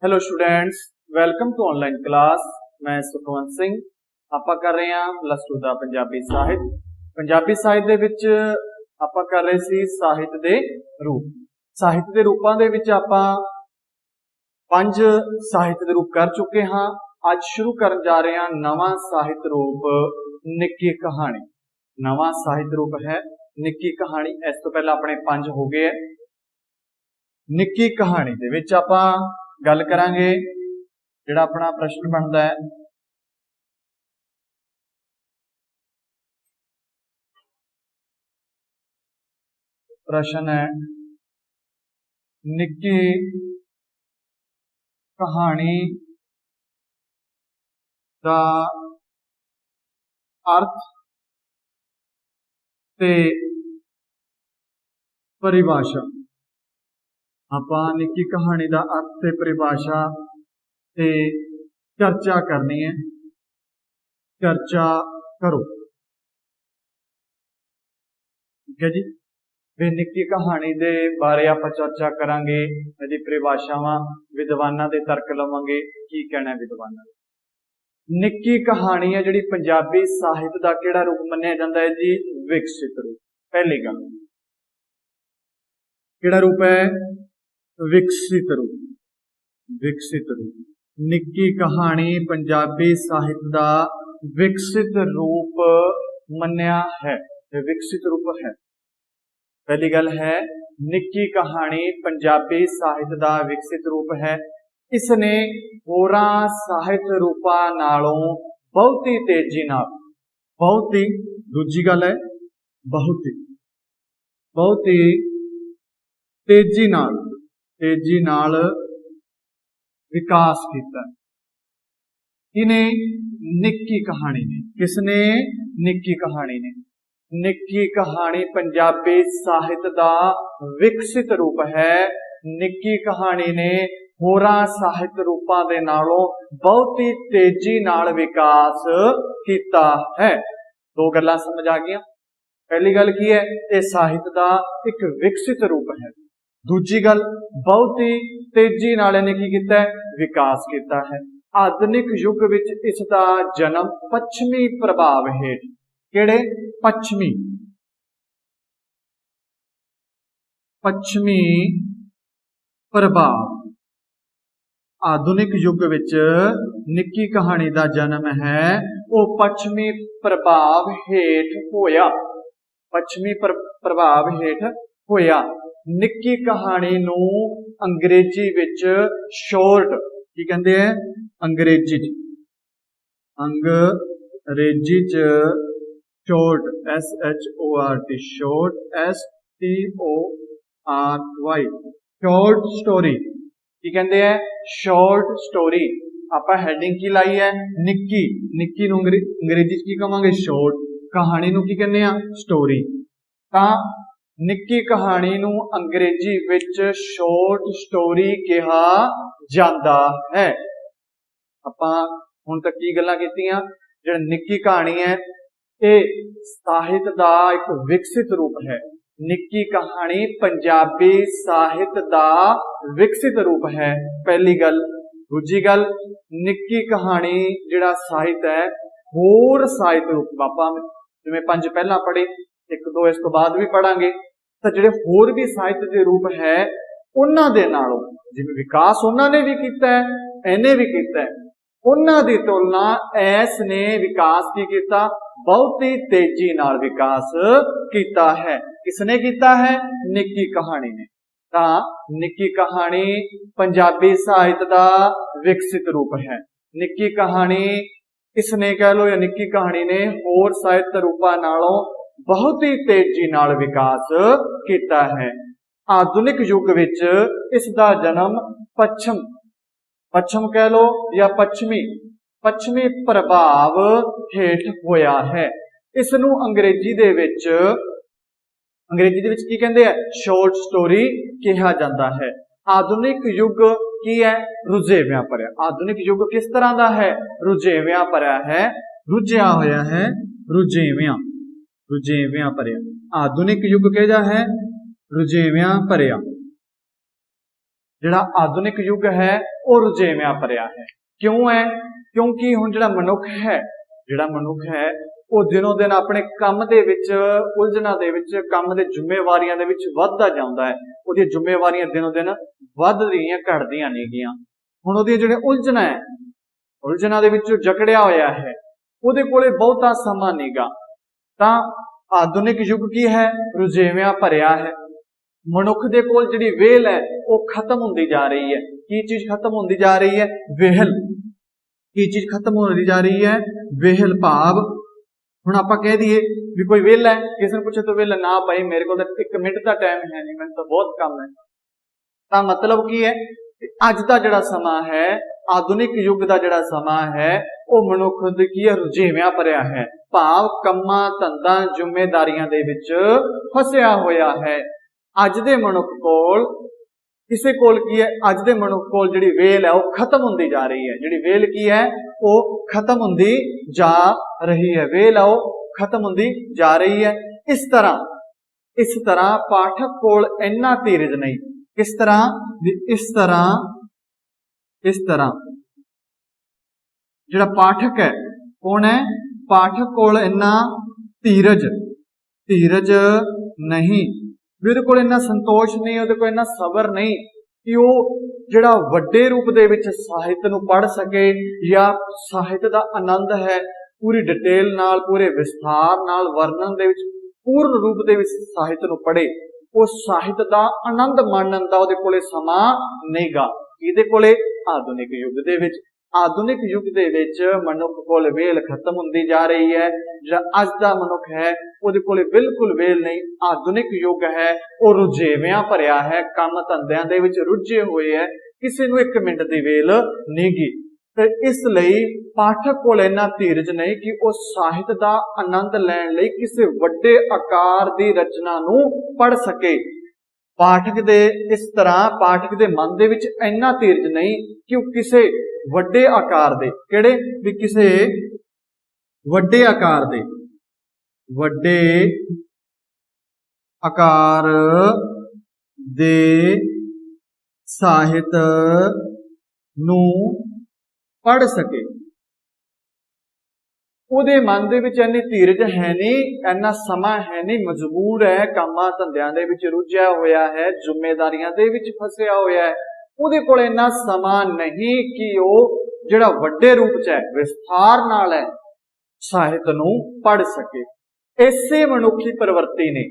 Hello students, welcome to online class. मैं सुखवंत सिंह। ਆਪਾਂ कर रहे हैं प्लस 2 ਦਾ ਪੰਜਾਬੀ ਸਾਹਿਤ। ਪੰਜਾਬੀ ਸਾਹਿਤ ਦੇ ਵਿੱਚ ਆਪਾਂ ਕਰ ਰਹੇ ਸੀ ਸਾਹਿਤ ਦੇ ਰੂਪ। ਸਾਹਿਤ ਦੇ ਰੂਪਾਂ ਦੇ ਵਿੱਚ ਆਪਾਂ 5 ਸਾਹਿਤ ਦੇ ਰੂਪ ਕਰ ਚੁੱਕੇ ਹਾਂ। ਅੱਜ ਸ਼ੁਰੂ ਕਰਨ ਜਾ ਰਹੇ ਹਾਂ ਨਵਾਂ ਸਾਹਿਤ ਰੂਪ ਨਿੱਕੀ ਕਹਾਣੀ। ਨਵਾਂ ਸਾਹਿਤ ਰੂਪ ਹੈ ਨਿੱਕੀ ਕਹਾਣੀ। ਇਸ ਤੋਂ ਪਹਿਲਾਂ ਆਪਣੇ 5 ਹੋ ਗਏ। ਨਿੱਕੀ ਕਹਾਣੀ ਦੇ ਵਿੱਚ ਆਪਾਂ गल करांगे जिहड़ा अपना प्रश्न बनता है प्रश्न है निक्की कहानी दा अर्थ ते परिभाषा। ਆਪਾਂ ਨਿੱਕੀ कहानी का अर्थ से परिभाषा से चर्चा करनी है। चर्चा करो, ठीक है जी। फिर निक्की कहानी के बारे आप चर्चा करांगे। यदि परिभाषावां विद्वानां दे तर्क लवांगे की कहना है विद्वानां। निक्की कहानी है जिहड़ी पंजाबी साहित्य का किहड़ा रूप मन्निया जांदा है जी? विकसित रूप। पहली गल किहड़ा रूप है? विकसित रूप। विकसित रूप निक्की कहानी पंजाबी साहित्य का विकसित रूप मन्निया है। विकसित रूप है। पहली गल है निक्की कहानी पंजाबी साहित्य का विकसित रूप है। इसने होरां साहित्य रूपां नालों बहुत ही तेजी नाल, बहुत ही दूजी गल है बहुत ही तेजी नाल विकास किया। इन्हें निक्की कहानी ने, किसने? निक्की कहानी ने। निक्की कहानी पंजाबी साहित्य का विकसित रूप है। निक्की कहानी ने होरां साहित्य रूपां दे नालों बहुत ही तेजी नाल विकास किया है। दो गल्लां समझ आ गईयां। पहली गल की है, यह साहित्य का एक विकसित रूप है। दूजी गल बहुत ही तेजी नाल इहने की कीता है? विकास किया है। आधुनिक युग विच इसका जन्म पश्चिमी प्रभाव हेठ, किहड़े? पश्चिमी प्रभाव। आधुनिक युग विच निक्की कहानी का जन्म है वो पश्चिमी प्रभाव हेठ होया। पश्चिमी प्रभाव हेठ होया। निक्की कहानी नू अंग्रेजी विच शॉर्ट की कहते हैं? अंग्रेजी च short SHORT short STORY short story की कहते हैं? Short story. आप हैडिंग की लाई है निक्की। निक्की नू अंग्रेजी की कहांगे? शॉर्ट। कहानी नू की कहने? स्टोरी। ता निक्की कहानी नू अंग्रेजी विच शॉर्ट स्टोरी कहा जाता है। आपां हुण तक की गल्लां कीतियां? जिहड़ी निक्की कहानी है यह साहित्य का एक विकसित रूप है। निक्की कहानी पंजाबी साहित्य का विकसित रूप है। पहली गल। दूजी गल, निक्की कहानी जिहड़ा साहित्य है होर साहित्य रूप आपां जिवें 5 पहला पढ़े, 1 2 इस तो बाद भी पढ़ांगे। तो जिहड़े होर भी साहित्य के रूप है उन्हां दे नालों जिवें विकास उन्होंने भी किया है, इन्हें भी किया है, उन्हां दी तुलना इस ने विकास की किया? बहुत ही तेजी नाल विकास किया है। किसने किया है? निक्की कहानी ने। ता निक्की कहानी पंजाबी साहित्य का विकसित रूप है। निक्की कहानी इसने कह लो या निक्की कहानी ने होर साहित्य रूपां नालों बहुत ही तेजी नाल विकास किया है। आधुनिक युग विच इसका जन्म पश्चिम कह लो या पश्चिमी प्रभाव हेठ होया है। इसनू अंग्रेजी दे विच की कहते हैं? शॉर्ट स्टोरी कहा जाता है। आधुनिक युग की है? रुझेवियां भरिया। आधुनिक युग किस तरह का है? रुझेवियां भरिया है, रुझिया होया है, रुझेवियां भरिया। आधुनिक युग किहड़ा है? रुझेवियां भरिया। ਜਿਹੜਾ ਆਧੁਨਿਕ ਯੁੱਗ ਹੈ ਉਹ ਰੁਝੇਵਿਆਂ ਭਰਿਆ ਹੈ। ਕਿਉਂ ਹੈ? ਕਿਉਂਕਿ ਹੁਣ ਜਿਹੜਾ ਮਨੁੱਖ ਹੈ ਉਹ ਦਿਨੋਂ ਦਿਨ ਆਪਣੇ ਕੰਮ ਦੇ ਵਿੱਚ ਉਲਝਣਾਂ ਦੇ ਵਿੱਚ, ਕੰਮ ਦੇ ਜ਼ਿੰਮੇਵਾਰੀਆਂ ਦੇ ਵਿੱਚ ਵੱਧਦਾ ਜਾਂਦਾ ਹੈ। ਉਹਦੀਆਂ ਜ਼ਿੰਮੇਵਾਰੀਆਂ ਦਿਨੋਂ ਦਿਨ ਵੱਧ ਰਹੀਆਂ, ਘਟਦੀਆਂ ਨਹੀਂ ਗਈਆਂ। ਹੁਣ ਉਹਦੀਆਂ ਜਿਹੜੇ ਉਲਝਣਾਂ ਦੇ ਵਿੱਚ ਜਕੜਿਆ ਹੋਇਆ ਹੈ, ਉਹਦੇ ਕੋਲੇ ਬਹੁਤਾ ਸਮਾਂ ਨਹੀਂਗਾ। ਤਾਂ ਆਧੁਨਿਕ ਯੁੱਗ ਕੀ ਹੈ? ਰੁਝੇਵਿਆਂ ਭਰਿਆ ਹੈ। ਮਨੁੱਖ ਦੇ ਕੋਲ ਜਿਹੜੀ ਵਿਹਲ ਹੈ ਉਹ ਖਤਮ ਹੁੰਦੀ ਜਾ ਰਹੀ ਹੈ। ਕੀ ਚੀਜ਼ ਖਤਮ ਹੁੰਦੀ ਜਾ ਰਹੀ ਹੈ? ਵਿਹਲ। ਕੀ ਚੀਜ਼ ਖਤਮ ਹੁੰਦੀ ਜਾ ਰਹੀ ਹੈ? ਵਿਹਲ। ਭਾਵ ਹੁਣ ਆਪਾਂ ਕਹਿ ਦਈਏ ਵੀ ਕੋਈ ਵਿਹਲਾ ਹੈ, ਕਿਸੇ ਨੂੰ ਪੁੱਛੇ ਤਾਂ ਵਿਹਲਾ ਨਾ ਭਾਈ ਮੇਰੇ ਕੋਲ ਤਾਂ 1 ਮਿੰਟ ਦਾ ਟਾਈਮ ਹੈ ਨਹੀਂ, ਮੈਨੂੰ ਤਾਂ ਬਹੁਤ ਕੰਮ ਹੈ। ਤਾਂ ਮਤਲਬ ਕੀ ਹੈ? ਅੱਜ ਦਾ ਜਿਹੜਾ ਸਮਾਂ ਹੈ, ਆਧੁਨਿਕ ਯੁੱਗ ਦਾ ਜਿਹੜਾ ਸਮਾਂ ਹੈ ਉਹ ਮਨੁੱਖ ਦੇ ਕੀ ਹੈ? ਰੁਝੇਵਿਆਂ ਭਰਿਆ ਹੈ। ਭਾਵ ਕੰਮਾਂ ਧੰਦਾਂ ਜ਼ਿੰਮੇਦਾਰੀਆਂ ਦੇ ਵਿੱਚ ਫਸਿਆ ਹੋਇਆ ਹੈ। ਅੱਜ ਦੇ ਮਨੁੱਖ ਕੋਲ ਕਿਸੇ ਕੋਲ ਕੀ ਹੈ? ਅੱਜ ਦੇ ਮਨੁੱਖ ਕੋਲ ਜਿਹੜੀ ਵੇਲ ਹੈ ਉਹ ਖਤਮ ਹੁੰਦੀ ਜਾ ਰਹੀ ਹੈ। ਜਿਹੜੀ ਵੇਲ ਕੀ ਹੈ? ਉਹ ਖਤਮ ਹੁੰਦੀ ਜਾ ਰਹੀ ਹੈ। ਵੇਲ ਹੈ ਉਹ ਖਤਮ ਹੁੰਦੀ ਜਾ ਰਹੀ ਹੈ। ਇਸ ਤਰ੍ਹਾਂ ਪਾਠਕ ਕੋਲ ਇੰਨਾ ਧੀਰਜ ਨਹੀਂ। ਕਿਸ ਤਰ੍ਹਾਂ? ਇਸ ਤਰ੍ਹਾਂ ਜਿਹੜਾ ਪਾਠਕ ਹੈ, ਕੌਣ ਹੈ? ਪਾਠਕ ਕੋਲ ਇੰਨਾ ਧੀਰਜ ਨਹੀਂ, ਵੀ ਉਹਦੇ ਕੋਲ ਇੰਨਾ ਸੰਤੋਸ਼ ਨਹੀਂ, ਉਹਦੇ ਕੋਲ ਇੰਨਾ ਸਬਰ ਨਹੀਂ ਕਿ ਉਹ ਜਿਹੜਾ ਵੱਡੇ ਰੂਪ ਦੇ ਵਿੱਚ ਸਾਹਿਤ ਨੂੰ ਪੜ੍ਹ ਸਕੇ, ਜਾਂ ਸਾਹਿਤ ਦਾ ਆਨੰਦ ਹੈ ਪੂਰੀ ਡਿਟੇਲ ਨਾਲ, ਪੂਰੇ ਵਿਸਥਾਰ ਨਾਲ, ਵਰਣਨ ਦੇ ਵਿੱਚ ਪੂਰਨ ਰੂਪ ਦੇ ਵਿੱਚ ਸਾਹਿਤ ਨੂੰ ਪੜ੍ਹੇ। ਉਹ ਸਾਹਿਤ ਦਾ ਆਨੰਦ ਮਾਣਨ ਦਾ ਉਹਦੇ ਕੋਲੇ ਸਮਾਂ ਨਹੀਂਗਾ। ਇਹਦੇ ਕੋਲੇ ਆਧੁਨਿਕ ਯੁੱਗ ਦੇ ਵਿੱਚ ਮਨੁੱਖ ਕੋਲ ਵੇਲ ਖਤਮ ਹੁੰਦੀ ਜਾ ਰਹੀ ਹੈ। ਜਿਹੜਾ ਅੱਜ ਦਾ ਮਨੁੱਖ ਹੈ ਉਹਦੇ ਕੋਲੇ ਬਿਲਕੁਲ ਵੇਲ ਨਹੀਂ। ਆਧੁਨਿਕ ਯੁੱਗ ਹੈ ਉਹ ਰੁਝੇਵਿਆਂ ਭਰਿਆ ਹੈ, ਕੰਮ ਧੰਦਿਆਂ ਦੇ ਵਿੱਚ ਰੁੱਝੇ ਹੋਏ ਹੈ, ਕਿਸੇ ਨੂੰ 1 ਮਿੰਟ ਦੀ ਵੇਲ ਨਹੀਂ ਗੀ। ਤੇ ਇਸ ਲਈ ਪਾਠਕ ਕੋਲ ਇੰਨਾ ਧੀਰਜ ਨਹੀਂ ਕਿ ਉਹ ਸਾਹਿਤ ਦਾ ਆਨੰਦ ਲੈਣ ਲਈ ਕਿਸੇ ਵੱਡੇ ਆਕਾਰ ਦੀ ਰਚਨਾ ਨੂੰ ਪੜ੍ਹ ਸਕੇ। ਪਾਠਕ ਦੇ ਮਨ ਦੇ ਵਿੱਚ ਇੰਨਾ ਧੀਰਜ ਨਹੀਂ ਕਿ ਉਹ ਕਿਸੇ ਵੱਡੇ ਆਕਾਰ ਦੇ, ਕਿਹੜੇ ਵੀ ਕਿਸੇ ਵੱਡੇ ਆਕਾਰ ਦੇ ਸਾਹਿਤ ਨੂੰ ਪੜ੍ਹ ਸਕੇ। ਉਹਦੇ ਮਨ ਦੇ ਵਿੱਚ ਇੰਨੀ ਧੀਰਜ ਹੈ ਨਹੀਂ, ਇੰਨਾ ਸਮਾਂ ਹੈ ਨਹੀਂ, ਮਜਬੂਰ ਹੈ, ਕੰਮਾਂ ਧੰਦਿਆਂ ਦੇ ਵਿੱਚ ਰੁੱਝਿਆ ਹੋਇਆ ਹੈ, ਜ਼ਿੰਮੇਦਾਰੀਆਂ ਦੇ ਵਿੱਚ ਫਸਿਆ ਹੋਇਆ ਹੈ। ਉਹਦੇ ਕੋਲ ਇੰਨਾ ਸਮਾਂ ਨਹੀਂ ਕਿ ਉਹ ਜਿਹੜਾ ਵੱਡੇ ਰੂਪ 'ਚ ਹੈ, ਵਿਸਥਾਰ ਨਾਲ ਹੈ, ਸਾਹਿਤ ਨੂੰ ਪੜ੍ਹ ਸਕੇ। ਇਸੇ ਮਨੁੱਖੀ ਪ੍ਰਵਰਤੀ ਨੇ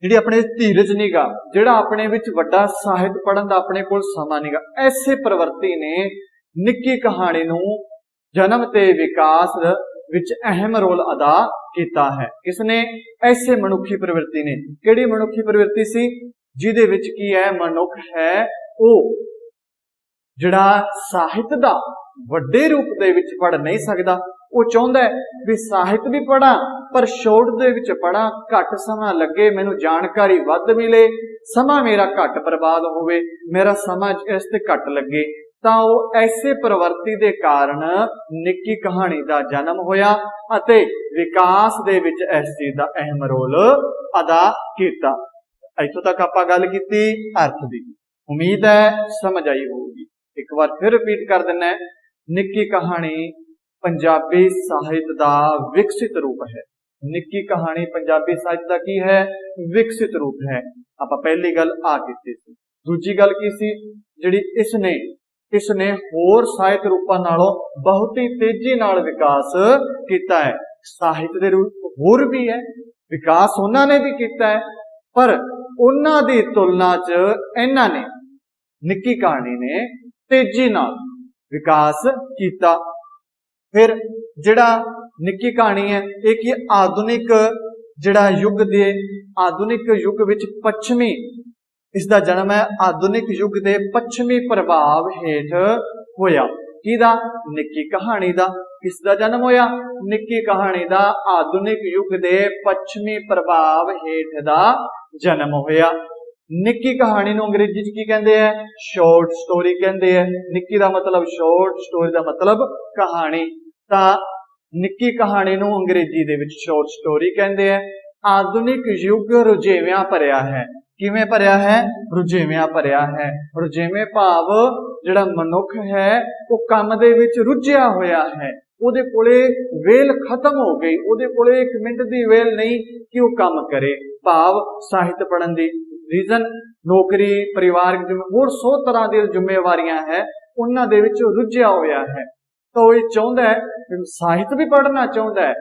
ਜਿਹੜੀ ਆਪਣੇ ਧੀਰਜ ਨਹੀਂਗਾ, ਜਿਹੜਾ ਆਪਣੇ ਵਿੱਚ ਵੱਡਾ ਸਾਹਿਤ ਪੜ੍ਹਨ ਦਾ ਆਪਣੇ ਕੋਲ ਸਮਾਂ ਨਹੀਂਗਾ, ਐਸੇ ਪ੍ਰਵਰਤੀ ਨੇ ਨਿੱਕੀ ਕਹਾਣੀ ਨੂੰ ਜਨਮ ਤੇ ਵਿਕਾਸ ਵਿੱਚ ਅਹਿਮ ਰੋਲ ਅਦਾ ਕੀਤਾ ਹੈ। ਕਿਸਨੇ? ਐਸੇ ਮਨੁੱਖੀ ਪ੍ਰਵਿਰਤੀ ਨੇ। ਕਿਹੜੀ ਮਨੁੱਖੀ ਪ੍ਰਵਿਰਤੀ ਸੀ? ਜਿਹਦੇ ਵਿੱਚ ਕੀ ਹੈ? ਮਨੁੱਖ ਹੈ ਉਹ ਜਿਹੜਾ ਸਾਹਿਤ ਦਾ ਵੱਡੇ ਰੂਪ ਦੇ ਵਿੱਚ ਪੜ੍ਹ ਨਹੀਂ ਸਕਦਾ। ਉਹ ਚਾਹੁੰਦਾ ਹੈ ਵੀ ਸਾਹਿਤ ਵੀ ਪੜ੍ਹਾਂ ਪਰ ਸ਼ੋਰਟ ਦੇ ਵਿੱਚ ਪੜ੍ਹਾਂ, ਘੱਟ ਸਮਾਂ ਲੱਗੇ, ਮੈਨੂੰ ਜਾਣਕਾਰੀ ਵੱਧ ਮਿਲੇ, ਸਮਾਂ ਮੇਰਾ ਘੱਟ ਬਰਬਾਦ ਹੋਵੇ, ਮੇਰਾ ਸਮਾਂ ਇਸ ਤੇ ਘੱਟ ਲੱਗੇ। ਤਾਂ ਉਹ ਐਸੇ ਪ੍ਰਵਰਤੀ ਦੇ ਕਾਰਨ ਨਿੱਕੀ ਕਹਾਣੀ ਦਾ ਜਨਮ ਹੋਇਆ ਅਤੇ ਵਿਕਾਸ ਦੇ ਵਿੱਚ ਇਸ ਚੀਜ਼ ਦਾ ਅਹਿਮ ਰੋਲ ਅਦਾ ਕੀਤਾ। ਇੱਥੋਂ ਤੱਕ ਆਪਾਂ ਗੱਲ ਕੀਤੀ ਅਰਥ ਦੀ। ਉਮੀਦ ਹੈ ਸਮਝ ਆਈ ਹੋਊਗੀ। ਇੱਕ ਵਾਰ ਫਿਰ ਰਿਪੀਟ ਕਰ ਦਿੰਨਾ, ਨਿੱਕੀ ਕਹਾਣੀ ਪੰਜਾਬੀ ਸਾਹਿਤ ਦਾ ਵਿਕਸਿਤ ਰੂਪ ਹੈ। ਨਿੱਕੀ ਕਹਾਣੀ ਪੰਜਾਬੀ ਸਾਹਿਤ ਦਾ ਕੀ ਹੈ? ਵਿਕਸਿਤ ਰੂਪ ਹੈ। ਆਪਾਂ ਪਹਿਲੀ ਗੱਲ ਆ ਕੀਤੀ ਸੀ। ਦੂਜੀ ਗੱਲ ਕੀ ਸੀ? ਜਿਹੜੀ ਇਸਨੇ ਹੋਰ ਸਾਹਿਤ ਰੂਪਾਂ ਨਾਲੋਂ ਬਹੁਤ ਹੀ ਤੇਜ਼ੀ ਨਾਲ ਵਿਕਾਸ ਕੀਤਾ ਹੈ। ਸਾਹਿਤ ਦੇ ਰੂਪ ਹੋਰ ਵੀ ਹੈ, ਵਿਕਾਸ ਉਹਨਾਂ ਨੇ ਵੀ ਕੀਤਾ ਹੈ, ਪਰ ਉਹਨਾਂ ਦੀ ਤੁਲਨਾ 'ਚ ਇਹਨਾਂ ਨੇ, ਨਿੱਕੀ ਕਹਾਣੀ ਨੇ ਤੇਜ਼ੀ ਨਾਲ ਵਿਕਾਸ ਕੀਤਾ। ਫਿਰ ਜਿਹੜਾ ਨਿੱਕੀ ਕਹਾਣੀ ਹੈ ਇਹ ਕੀ? ਆਧੁਨਿਕ ਯੁੱਗ ਵਿੱਚ ਪੱਛਮੀ, ਇਸ ਦਾ ਜਨਮ ਹੈ ਆਧੁਨਿਕ ਯੁੱਗ ਦੇ ਪੱਛਮੀ ਪ੍ਰਭਾਵ ਹੇਠ ਹੋਇਆ। ਕਿਹਦਾ? ਨਿੱਕੀ ਕਹਾਣੀ ਦਾ। ਕਿਸ ਦਾ ਜਨਮ ਹੋਇਆ? ਨਿੱਕੀ ਕਹਾਣੀ ਦਾ ਆਧੁਨਿਕ ਯੁੱਗ ਦੇ ਪੱਛਮੀ ਪ੍ਰਭਾਵ ਹੇਠ ਦਾ ਜਨਮ ਹੋਇਆ। ਨਿੱਕੀ ਕਹਾਣੀ ਨੂੰ ਅੰਗਰੇਜ਼ੀ 'ਚ ਕੀ ਕਹਿੰਦੇ ਆ? ਸ਼ਾਰਟ ਸਟੋਰੀ ਕਹਿੰਦੇ ਆ। ਨਿੱਕੀ ਦਾ ਮਤਲਬ ਸ਼ਾਰਟ, ਸਟੋਰੀ ਦਾ ਮਤਲਬ ਕਹਾਣੀ। ਤਾਂ ਨਿੱਕੀ ਕਹਾਣੀ ਨੂੰ ਅੰਗਰੇਜ਼ੀ ਦੇ ਵਿੱਚ ਸ਼ਾਰਟ ਸਟੋਰੀ ਕਹਿੰਦੇ ਆ। ਆਧੁਨਿਕ ਯੁੱਗ ਰੁਝੇਵਿਆਂ ਭਰਿਆ ਹੈ। किवें भरिया है, रुझेवियां भरिया है। रुझेवें भाव जिहड़ा मनुख है वो काम दे विच रुझिया होया है, उहदे कोले वेल खत्म हो गई, उहदे कोले एक मिनट दी वेल नहीं कि वो काम करे। भाव साहित्य पढ़न दी रीजन नौकरी परिवार होर 100 तरह दी जिम्मेवारियां है, उन्हां दे विच रुझिया होया है। तो ये चाहुंदा है साहित्य भी पढ़ना चाहुंदा है,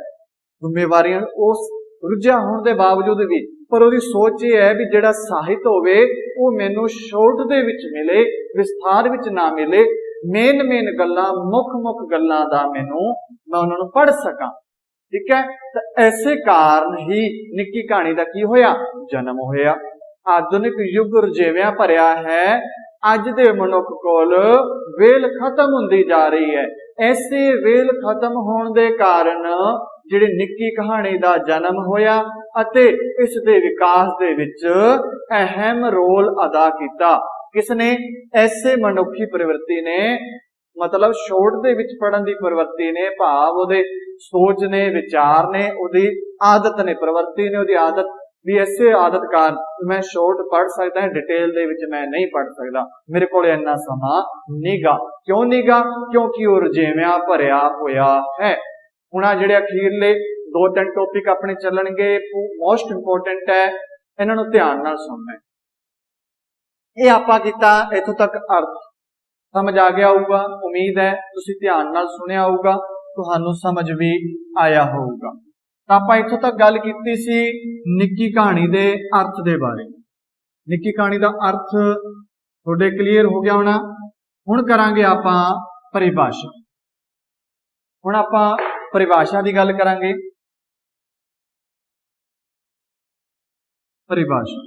जिम्मेवारियां उस रुझिया होने के बावजूद भी, पर उसकी सोच ये है भी जिहड़ा साहित्य होवे वो मैनू शॉर्ट दे विच मिले, विस्तार विच ना मिले, मेन मेन गल्लां मुख गल्लां दा मैनू मैं उन्हां नूं पढ़ सकां। ठीक है, तो ऐसे कारण ही निक्की कहानी दा की होया, जन्म होया। आधुनिक युग रुझेवियां भरिया है, अज दे मनुख कोल वेल खत्म हुंदी जा रही है। ऐसे वेल खत्म होने दे कारण जिहड़ी निक्की कहानी दा जन्म होया अते इस दे विकास दे विच अहम रोल अदा किया। किसने? ऐसे मनुखी प्रवृत्ति ने, मतलब शॉर्ट दे विच पढ़न दी प्रवृत्ति ने, भाव उहदे सोच ने, विचार ने, उहदी आदत ने, प्रवृत्ति ने, उहदी आदत भी ऐसे आदत कार मैं शॉर्ट पढ़ सकता है, डिटेल दे विच मैं नहीं पढ़ सकता, मेरे को इन्ना समा नीगा। क्यों नीगा? क्योंकि वो रुझेवियां भरिया होया है। हुण आ जिहड़े अखीरले 2-3 टॉपिक अपने चलणगे, मोस्ट इंपोर्टेंट है, इन्हां नूं ध्यान नाल सुनना है। ये आपां कीता, इत्थों तक अर्थ समझ आ गया होगा, उम्मीद है तुसीं ध्यान नाल सुनिया होगा, तुहानूं समझ भी आया होगा। तो आपां इत्थों तक गल कीती सी निक्की कहानी दे अर्थ दे बारे। निक्की कहानी दा अर्थ तुहाडे क्लीयर हो गया होना। हुण करांगे आपां परिभाषा। हुण आपां परिभाषा की गल करांगे। परिभाषा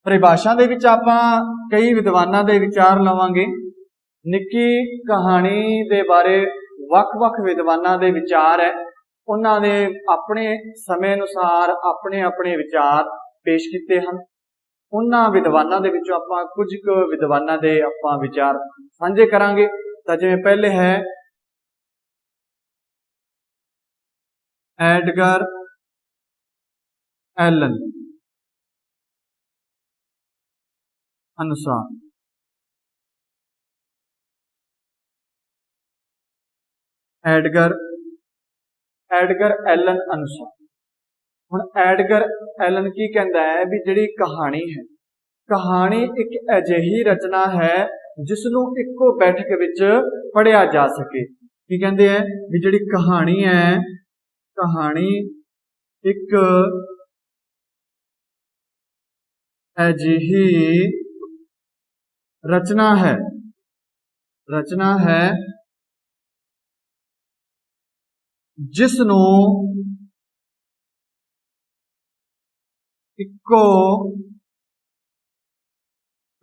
परिभाषा दे विच आपां कई विद्वानां दे विचार लवांगे। निक्की कहानी दे बारे वख-वख विद्वानां दे विचार है, उन्हां ने अपने समय अनुसार अपने अपने विचार पेश किए हैं। उन्हां विद्वानां दे विचों आपां कुछ क विद्वानां दे आपां विचार साझे करांगे। तां जिवें पहले है एडगर एलन अनुसार, एडगर एलन अनुसार। हुण एडगर एलन की कहता है भी जिहड़ी कहानी है, कहानी एक अजिही रचना है जिसनों इक्को बैठक विच पढ़िया जा सके। की कहते हैं भी जिहड़ी कहानी है, कहानी एक अजिही रचना है, रचना है जिसनों इक्को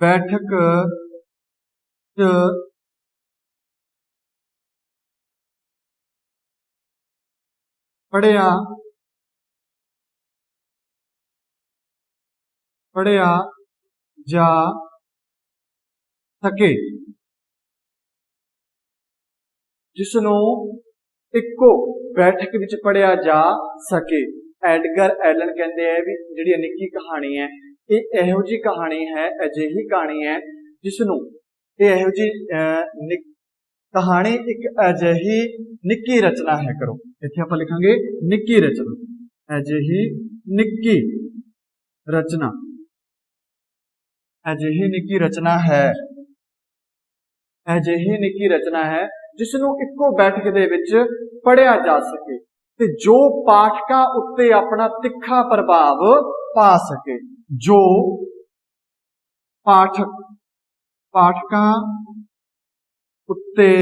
बैठक च पढ़िया जा सके, जिसनों इक्को बैठक विच पढ़िया जा सके। एडगर एलन कहते हैं भी जिहड़ी निक्की कहानी है ये इहो जी कहानी है, अजिही कहानी है जिसनों इहो जी कहानी एक अजिही निक्की रचना है। करो इत्थे आपां लिखांगे निक्की रचना, अजिही निक्की रचना, अजिही निक्की रचना है, अजिही निक्की रचना है जिसनों इक्को बैठक दे विच पढ़िया जा सके ते जो पाठकां उत्ते अपना तिखा प्रभाव पा सके। जो पाठकां उत्ते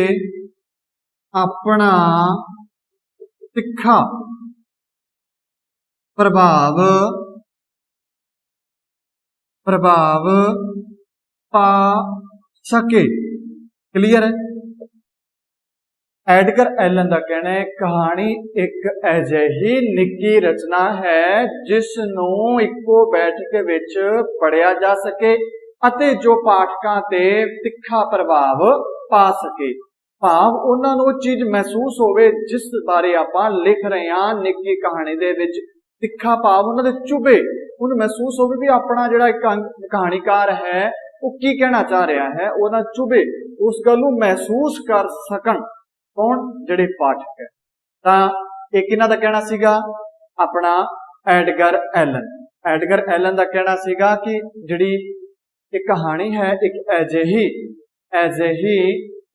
अपना तिखा प्रभाव पा सके। क्लियर है? एडगर एलन का कहना है कहानी एक अजिही निक्की रचना है जिसनों इक्को बैठक विच पढ़िया जा सके अते जो पाठकां ते तिखा प्रभाव पा सके। भाव उन्हां नूं चीज महसूस होवे जिस बारे आपां लिख रहे हां निक्की कहानी दे विच। तिखा भाव उन्हां दे चुभे, उन्हें महसूस होवे भी अपना जिहड़ा कहानीकार है वो की कहना चाह रहा है, वो ना चुभे, उस गल नूं महसूस कर सकन कौन, जिहड़े पाठक है। तां एक इन्हां दा कहना सीगा अपना एडगर एलन। एडगर एलन दा कहना सीगा कि जिहड़ी एक कहानी है एक अजिही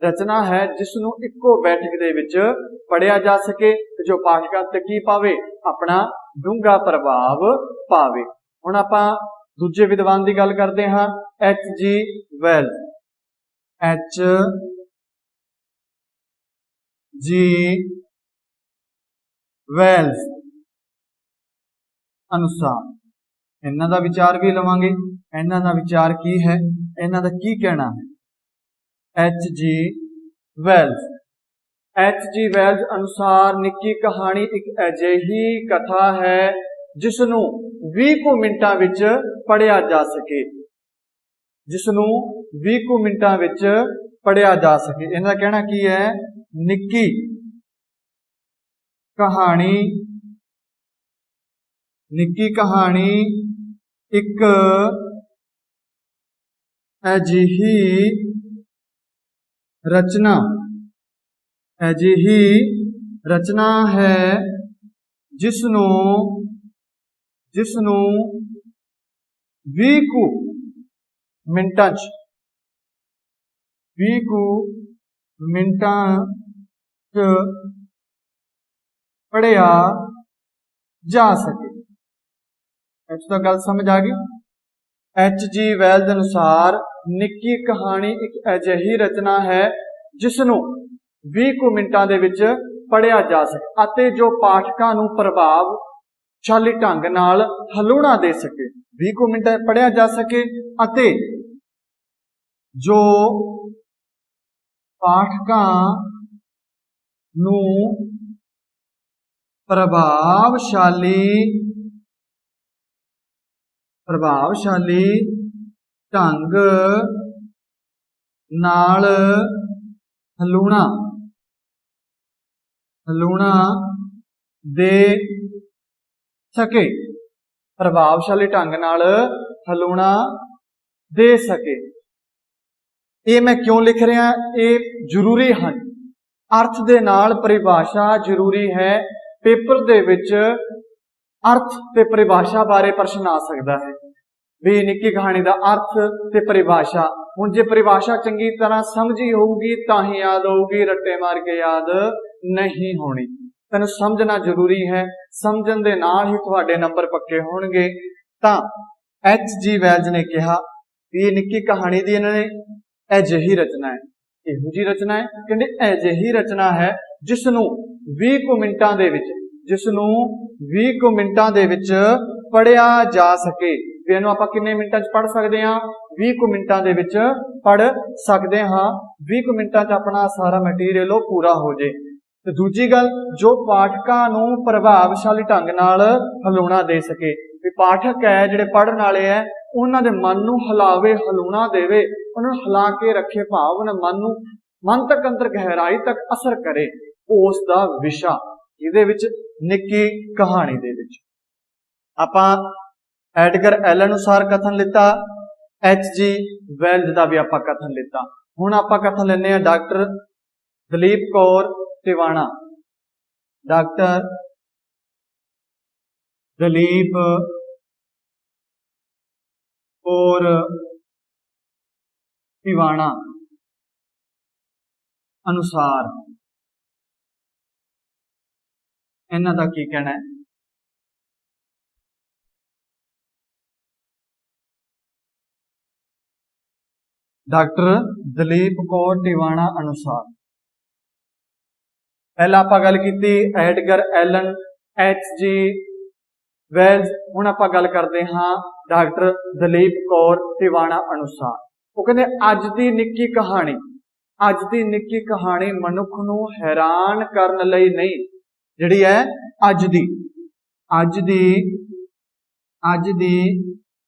रचना है जिसनों इक्को बैठक दे विच पढ़िया जा सके, जो पाठकां ते की पावे, अपना डूंगा प्रभाव पावे। हुण आपां दूजे विद्वान की गल करते हाँ, H.G. वेल्स। H.G. वेल्स अनुसार इन्हां दा विचार भी लवांगे। इन्हां दा विचार की है, इन्हां दा की कहना है। H.G. वेल्स। H.G. वेल्स अनुसार निक्की कहानी एक अजिही कथा है जिसनों 20 मिनटां विच पढ़िया जा सके, जिसनों 20 मिनटां विच पढ़िया जा सके। इन्हां दा कहना की है, निक्की कहानी एक अजिही रचना है जिसनों 20 मिनटां च पढ़िया जा सके। इस गल समझ आ गई। H.G. वेल्स अनुसार निक्की कहानी एक अजिही रचना है जिसनों 20 मिनटां दे विच पढ़िया जा सके अते जो पाठकां नूं प्रभावशाली ढंग नाल हलूणा दे सके। 20 मिनट पढ़िया जा सके अते जो पाठकां नूं प्रभावशाली ढंग नाल हलूणा दे सके, प्रभावशाली ढंग नाल हलूणा दे सके। ये मैं क्यों लिख रहा, ये जरूरी है, अर्थ दे नाल परिभाषा जरूरी है। पेपर दे विच अर्थ ते परिभाषा बारे प्रश्न आ सकता है भी निक्की कहानी का अर्थ ते परिभाषा। हुण जे परिभाषा चंगी तरह समझी होगी तां ही याद होगी, रट्टे मार के याद नहीं होनी। तैनूं समझना जरूरी है, समझण दे नाल ही तुहाडे नंबर पक्के होणगे। तां H.G. वेल्स ने कहा कि ये निक्की कहानी दी इन्हां ने अजिही रचना है, इहो जी रचना है, कहंदे अजिही रचना है जिसनूं 20 मिनटां दे विच पढ़िया जा सके। इहनूं आपां किन्ने मिनटां च पढ़ सकदे हां? 20 मिनटां दे विच पढ़ सकदे हां। 20 मिनटां च अपना सारा मटीरियल पूरा हो जाए। ते दूजी गल, जो पाठकां नूं प्रभावशाली ढंग नाल हलूणा दे सके। भी पाठक है जिहड़े पढ़न वाले है उन्हां दे मन नूं हिलावे, हलूणा देवे, उन्हां नूं हिला के रखे, भाव उन्हां मन तक अंदर गहराई तक असर करे, उस दा विशा इहदे विच निक्की कहानी दे विच। आपां एडगर एलन अनुसार कथन लिता, H.G. वेल्स दा भी आपां कथन लिता। हुण आपां कथन लैने आ डॉक्टर दलीप कौर टिवाणा। डॉक्टर दलीप कौर टिवाणा अनुसार इन्हां दा की कहना है? डॉक्टर दलीप कौर टिवाणा अनुसार पहला आपां गल कीती एडगर एलन, H.G. वेल्स। हुण आपां गल करते हाँ डॉक्टर दलीप कौर टिवाणा अनुसार। वो कहते अज दी निक्की कहानी मनुख नूं हैरान करन लई नहीं, जिहड़ी है अज दी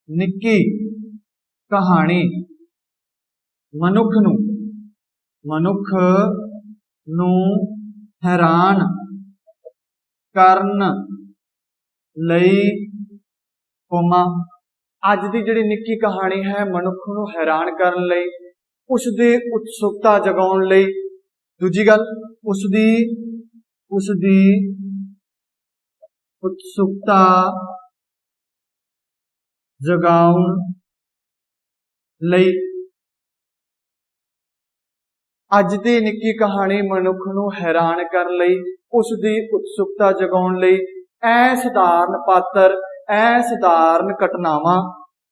निक्की कहानी मनुख ਨੂੰ हैरान करन लई कोमा अज दी जिहड़ी निक्की कहानी है मनुख नूं हैरान करन लई उसदी उत्सुकता जगाउण लई दूजी गल उसदी उत्सुकता जगाउण लई अज दी निक्की कहानी मनुख नूं हैरान करन लई उसदी उत्सुकता जगाउण लई असधारण पात्र असधारण घटनावां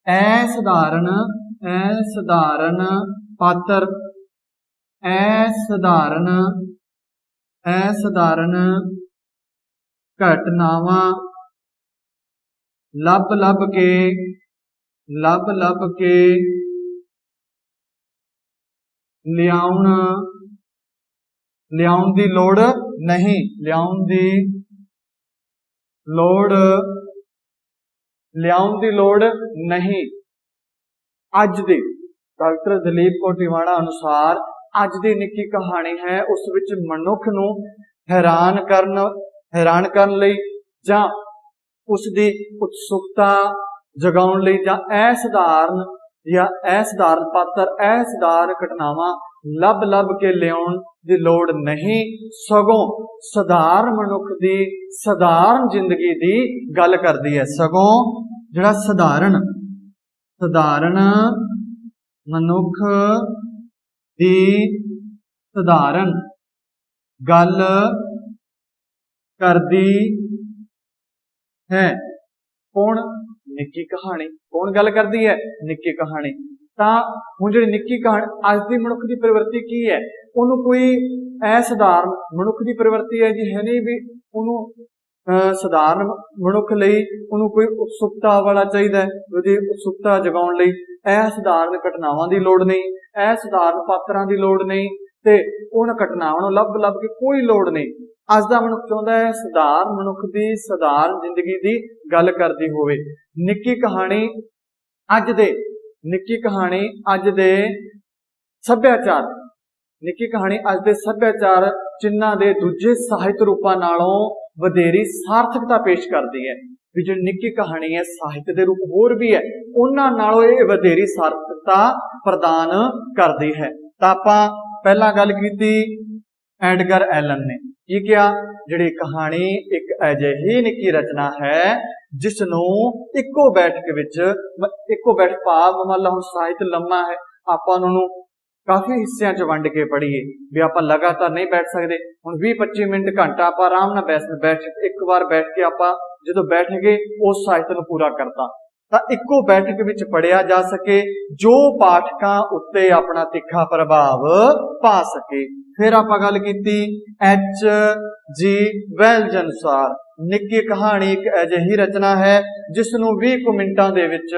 असधारण पात्र असधारण घटनावां लभ लभ के लियाउण दी लोड़ नहीं लियाउण दी लोड़ नहीं अज दे डॉक्टर दलीप कौर टिवाणा अनुसार अज दी निक्की कहानी है उस विच मनुख नूं हैरान करन लई जां उसदी उत्सुकता जगाउण लई जां असधारण पात्र असधारण घटनावां लभ लभ के लियाउण दी लोड़ नहीं सगों सधारण मनुख दी सधारण जिंदगी दी गल करदी है सगों जिहड़ा सधारण मनुख दी सधारण गल करदी है कौन निक्की कहानी कौन गल करदी है निक्की कहानी तां हुण जिहड़ी निक्की कहानी अज दी मनुख दी प्रवृत्ति की है उन्हों कोई असधारण मनुख दी प्रवृत्ति है जी है नहीं भी उन्हों सधारण मनुख लई उन्हों कोई उत्सुकता वाला चाहिए उहदी उत्सुकता जगाउण लई असधारण घटनावां दी लोड़ नहीं असधारण पात्रां दी लोड़ नहीं ते उन्हां घटनावां नूं लभ लभ के कोई लोड़ नहीं अज दा मनुख चाहुंदा है सधारण मनुख दी सधारण जिंदगी दी गल करदी होवे निक्की कहानी अज दे सभ्याचार निक्की कहानी अज दे सभ्याचार जिन्हां दे दूजे साहित्य रूपां नालों वधेरी सार्थकता पेश करदी है भी जो निक्की कहानी है साहित्य के रूप होर भी है उन्हां नालों ये वधेरी सार्थकता प्रदान करदी है तां आपां पहला गल कीती एडगर एलन ने की क्या जिहड़ी कहानी एक अजिही निक्की रचना है जिसनों इक्को बैठक भाव मान लो हुण साहित्य लम्मा है आपां उहनूं काफी हिस्सों च वंड के पढ़ीए भी आप लगातार नहीं बैठ सकते हुण 20-25 मिनट घंटा आप आराम नाल बैठ एक बार बैठ के आप जो बैठ गए उस साहित्य नूं पूरा करता तां इक्को बैठक विच पढ़िया जा सके जो पाठकां उत्ते अपना तिखा प्रभाव पा सके फिर आप गल कीती H.G. वेल्ज अनुसार निक्की कहानी एक अजिही रचना है जिसनों 20 मिंटां दे विच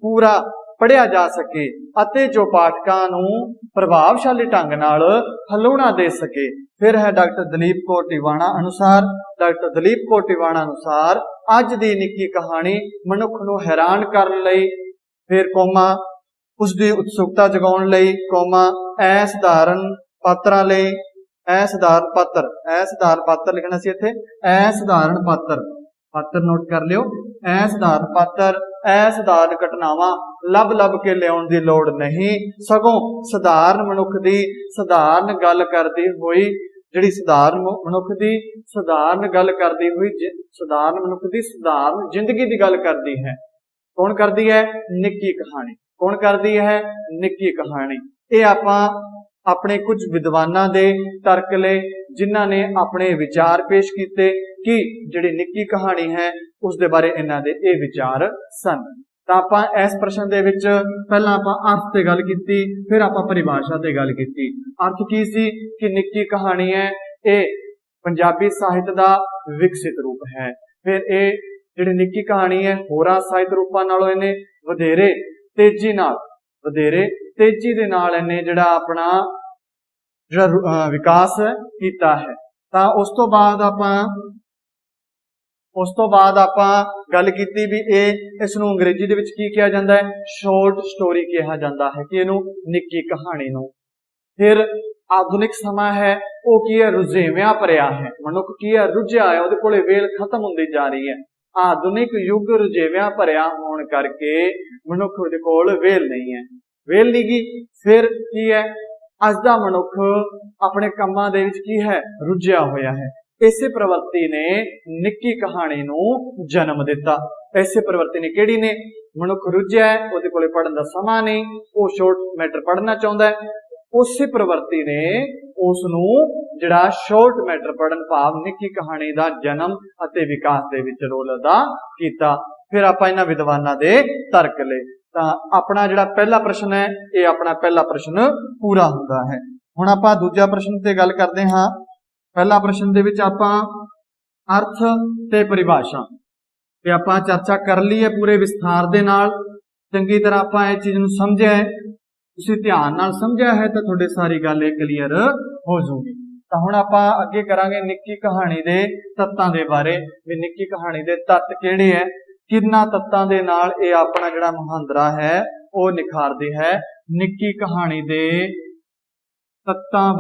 पूरा पढ़िया जा सके अते जो पाठकां नूं प्रभावशाली ढंग नाल हलौणा दे सके फिर है डॉक्टर दलीप कौर टिवाणा अनुसार अज दी निक्की कहानी मनुख नूं हैरान करन लई फिर कोमा उसकी उत्सुकता जगाउण लई कोमा असधारण पात्रां लई असधारण पात्र लिखना सी इत्थे असधारण पात्र नोट कर लियो असधारण पात्र असधारण घटनावां लभ लभ के लियाउण दी लोड़ नहीं सगों सधारण मनुख दी सधारण गल करदी होई जिहड़ी सधारण मनुख दी सधारण गल करदी हुई सधारण मनुख दी सधारण जिंदगी दी गल करदी है कौन करदी है निक्की कहानी कौन करदी है निक्की कहानी ये आपां अपने कुछ विद्वानां दे तर्क ले जिन्हां ने अपने विचार पेश किए कि जिहड़ी निक्की कहानी है उस दे बारे इन्हां दे ये विचार सन तां आपां इस प्रश्न दे विच पहलां आपां अर्थ ते गल कीती फिर आपां परिभाषा ते गल कीती अर्थ की सी कि निक्की कहानी है ये पंजाबी साहित्य दा विकसित रूप है फिर ये जिहड़ी निक्की कहानी है होरां साहित्य रूपां नालों इहने वधेरे तेजी दे नाल इहने जिहड़ा अपना जिहड़ा विकास कीता है तां उस तो बाद आपां गल कीती भी इसनूं अंग्रेजी दे विच की कहा जांदा है शॉर्ट स्टोरी कहा जांदा है कि इहनूं निक्की कहानी नूं फिर आधुनिक समा है वो की है रुझेवियां भरिया है, मनुख की है रुझिया है, ਉਹਦੇ ਕੋਲੇ ਵੇਲ खत्म ਹੁੰਦੀ जा रही है। आधुनिक युग रुझेवियां भरिया होने करके मनुख ਉਹਦੇ ਕੋਲ ਵੇਲ नहीं है, ਵੇਲ नहीं गी। फिर की है ਅੱਜ ਦਾ ਮਨੁੱਖ ਆਪਣੇ ਕੰਮਾਂ ਦੇ ਵਿੱਚ ਕੀ ਹੈ ਰੁੱਝਿਆ ਹੋਇਆ ਹੈ। ਇਸੇ ਪ੍ਰਵਰਤੀ ਨੇ ਨਿੱਕੀ ਕਹਾਣੀ ਨੂੰ ਜਨਮ ਦਿੱਤਾ। ਇਸੇ ਪ੍ਰਵਰਤੀ ਨੇ ਕਿਹੜੀ ਨੇ, ਮਨੁੱਖ ਰੁੱਝਿਆ ਹੈ, ਉਹਦੇ ਕੋਲੇ ਪੜਨ ਦਾ ਸਮਾਂ ਨਹੀਂ, ਉਹ ਸ਼ਾਰਟ ਮੈਟਰ ਪੜਨਾ ਚਾਹੁੰਦਾ ਹੈ। ਉਸੇ ਪ੍ਰਵਰਤੀ ਨੇ ਉਸ ਨੂੰ ਜਿਹੜਾ ਸ਼ਾਰਟ ਮੈਟਰ ਪੜਨ ਭਾਵ ਨਿੱਕੀ ਕਹਾਣੀ ਦਾ ਜਨਮ ਅਤੇ ਵਿਕਾਸ ਦੇ ਵਿੱਚ ਰੋਲ ਅਦਾ ਕੀਤਾ। ਫਿਰ ਆਪਾਂ ਇਹਨਾਂ ਵਿਦਵਾਨਾਂ ਦੇ ਤਰਕ ਲਏ ਤਾਂ ਆਪਣਾ ਜਿਹੜਾ ਪਹਿਲਾ ਪ੍ਰਸ਼ਨ ਹੈ ਇਹ ਆਪਣਾ ਪਹਿਲਾ ਪ੍ਰਸ਼ਨ ਪੂਰਾ ਹੁੰਦਾ ਹੈ। ਹੁਣ ਆਪਾਂ ਦੂਜਾ ਪ੍ਰਸ਼ਨ ਤੇ ਗੱਲ ਕਰਦੇ ਹਾਂ। ਪਹਿਲਾ ਪ੍ਰਸ਼ਨ ਦੇ ਵਿੱਚ ਆਪਾਂ ਅਰਥ ਤੇ ਪਰਿਭਾਸ਼ਾ ਤੇ ਆਪਾਂ ਚਰਚਾ ਕਰ ਲਈ ਹੈ ਪੂਰੇ ਵਿਸਥਾਰ ਦੇ ਨਾਲ, ਚੰਗੀ ਤਰ੍ਹਾਂ ਆਪਾਂ ਇਹ ਚੀਜ਼ ਨੂੰ ਸਮਝਿਆ ਹੈ। ਤੁਸੀਂ ਧਿਆਨ ਨਾਲ ਸਮਝਿਆ ਹੈ ਤਾਂ ਤੁਹਾਡੇ ਸਾਰੀ ਗੱਲ ਇਹ ਕਲੀਅਰ ਹੋ ਜਾਊਗੀ। ਤਾਂ ਹੁਣ ਆਪਾਂ ਅੱਗੇ ਕਰਾਂਗੇ ਨਿੱਕੀ ਕਹਾਣੀ ਦੇ ਤੱਤਾਂ ਦੇ ਬਾਰੇ, ਵੀ ਨਿੱਕੀ ਕਹਾਣੀ ਦੇ ਤੱਤ ਕਿਹੜੇ ਹੈ, ਕਿੰਨਾ ਤੱਤਾਂ ਦੇ ਨਾਲ ਇਹ ਆਪਣਾ ਜਿਹੜਾ ਮੁਹਾਂਦਰਾ ਹੈ ਉਹ ਨਿਖਾਰਦੀ ਹੈ। ਨਿੱਕੀ ਕਹਾਣੀ ਦੇ ਤੱਤਾਂ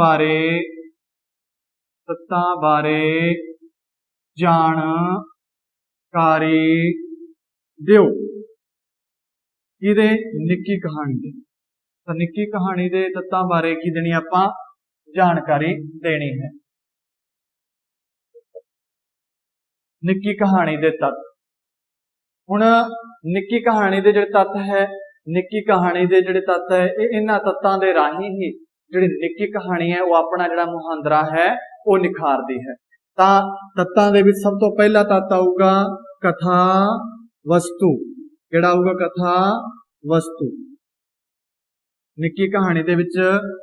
ਬਾਰੇ ਜਾਣਕਾਰੀ ਦਿਓ। ਇਹਦੇ ਨਿੱਕੀ ਕਹਾਣੀ ਦੇ ਤਾਂ ਨਿੱਕੀ ਕਹਾਣੀ ਦੇ ਤੱਤਾਂ ਬਾਰੇ ਕੀ ਦੇਣੀ ਆਪਾਂ ਜਾਣਕਾਰੀ ਦੇਣੀ ਹੈ। ਨਿੱਕੀ ਕਹਾਣੀ ਦੇ ਤੱਤ, ਹੁਣ ਨਿੱਕੀ ਕਹਾਣੀ ਦੇ ਜਿਹੜੇ ਤੱਤ ਹੈ, ਨਿੱਕੀ ਕਹਾਣੀ ਦੇ ਜਿਹੜੇ ਤੱਤ ਹੈ ਇਹ ਇਹਨਾਂ ਤੱਤਾਂ ਦੇ ਰਾਹੀਂ ਹੀ ਜਿਹੜੀ ਨਿੱਕੀ ਕਹਾਣੀ ਹੈ ਉਹ ਆਪਣਾ ਜਿਹੜਾ ਮੁਹਾਂਦਰਾ ਹੈ ਉਹ ਨਿਖਾਰਦੀ ਹੈ। ਤਾਂ ਤੱਤਾਂ ਦੇ ਵਿੱਚ ਸਭ ਤੋਂ ਪਹਿਲਾ ਤੱਤ ਆਊਗਾ ਕਥਾ ਵਸਤੂ। ਕਿਹੜਾ ਆਊਗਾ? ਕਥਾ ਵਸਤੂ। ਨਿੱਕੀ ਕਹਾਣੀ ਦੇ ਵਿੱਚ